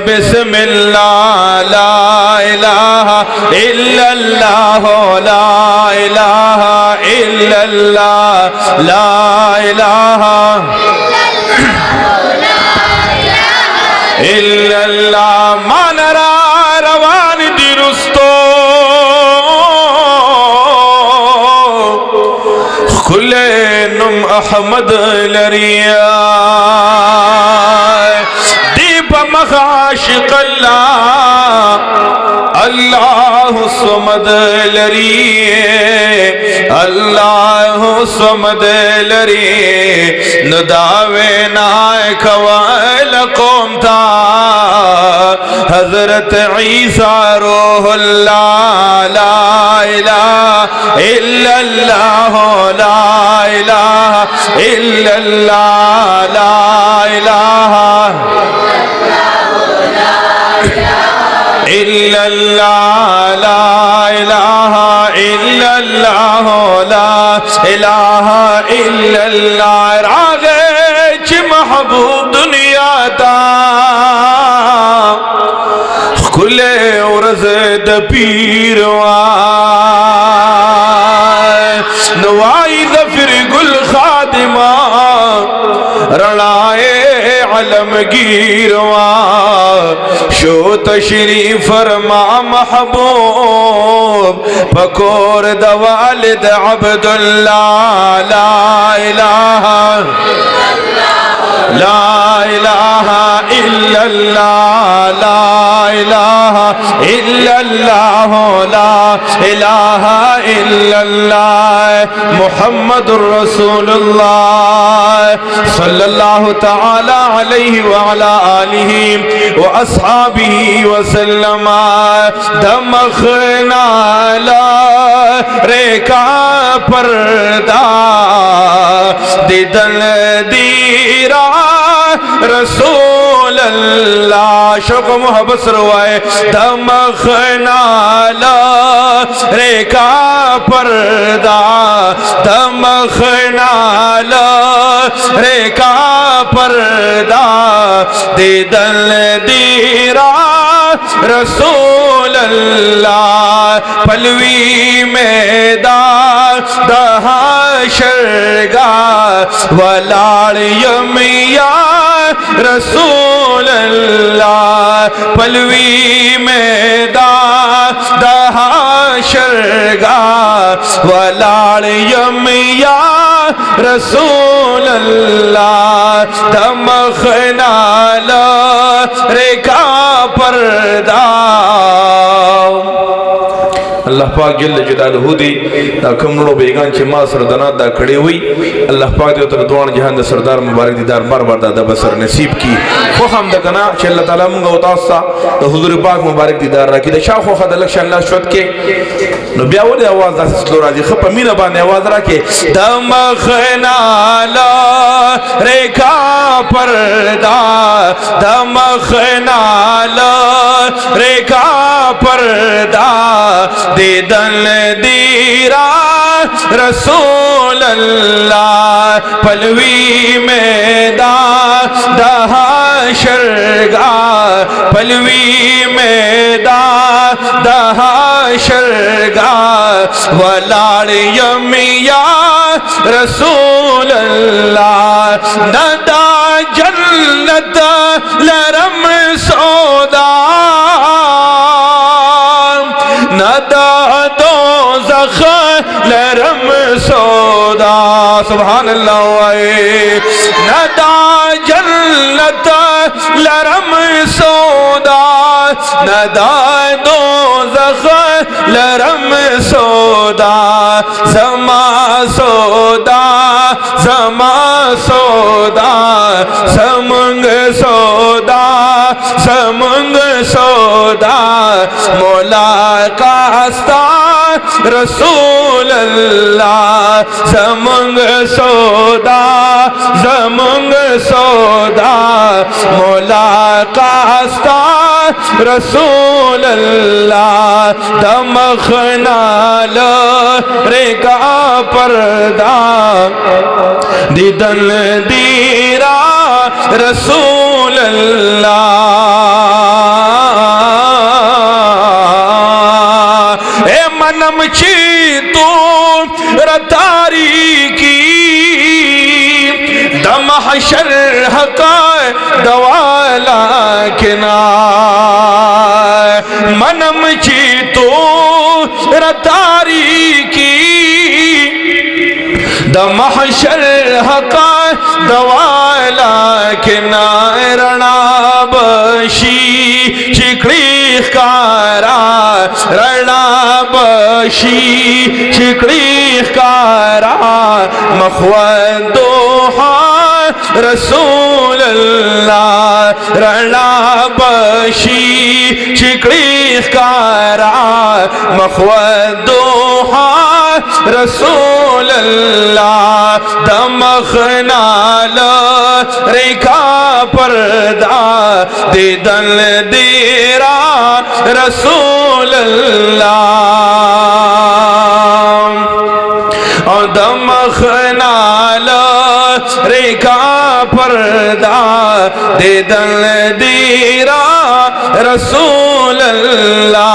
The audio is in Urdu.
بسم اللہ لا الہ الا اللہ لا الہ الا اللہ لا الہ الا اللہ مانرا روان دی رستو کھلے نم احمد لریا دیب مخاشق اللہ اللہ سمد لری اللہ سمد لری نداوے نائے کوائل قوم تا حضرت عیسیٰ روح اللہ لا الہ الا اللہ لا الہ الا اللہ لا الہ الا اللہ لا الہ الا اللہ لا الہ الا اللہ راغے چھ محبوب دنیا دا کھلے ورزد پیروان نوائی ظفر گل خادمہ رڑائے علمگیروان شو تشریف فرما محبوب پکور دوالد عبداللہ لا الہ لا الہ الا اللہ لا الہ الا اللہ لا الہ الا اللہ محمد الرسول اللہ صلی اللہ تعالی علیہ وعلا آلہ واصحابہ وسلم دمخنا لا ریکا پردہ دیدن دیرا رسول اللہ شوق و محبت سروائے دمخنا لا ریکا پردہ دمخنا لا ریکا پردہ دیدن دیرا رسول اللہ پلوی میدان دہا شرگاہ ولاڑ یمیا رسول اللہ پلوی میدان دہا شرگاہ ولاڑ یمیا رسول اللہ دمخنا لا ریکا پردہ اللہ پاک جل جلالہ دی دا کمرو بیگان چھ ماں سردنات دا کھڑے ہوئی اللہ پاک دیو تر دوان جہان دا سردار مبارک دیدار بار بار دا بسر نصیب کی خوخ ہم دا کنا چھ اللہ تعالیٰ منگا اتاستا دا حضور پاک مبارک دیدار رکی دا شاہ خوخ دا لکشہ اللہ شد کے نو بیاولی آواز دا سسلو راجی خب امین ابان آواز رکے دمخنا لا ریکا پردہ دمخنا لا ریکا پردہ دیدن دیرا رسول اللہ پلوی میدان دہا شرگاہ پلوی میدان دہا شرگاہ ولاڑ یمیا رسول اللہ ندا جنت لرم سودا ندا دوزخ لرم سودا سبحان اللہ ندا جنت لرم سودا ندا دوزخ لرم سودا زما سودا زما سودا سمنگ سودا سمنگ سودا مولا کاستا رسول اللہ زمنگ سودا زمنگ سودا مولا کاستا رسول اللہ دمخنا لرگا پردہ دیدن دیرا رسول اللہ کنا منم چی تو رتاریکی دا محشر حقا دوالا کنا رنا بشی چکڑی کارا رنا بشی چکڑی کارا مخودوحا رسول اللہ رنا بشی چکڑی کارا مخودوحا رسول اللہ دمخنال ریکا پردہ دے دل دیرا رسول اللہ دمخنال ریکا پردہ دے دل دیرا رسول اللہ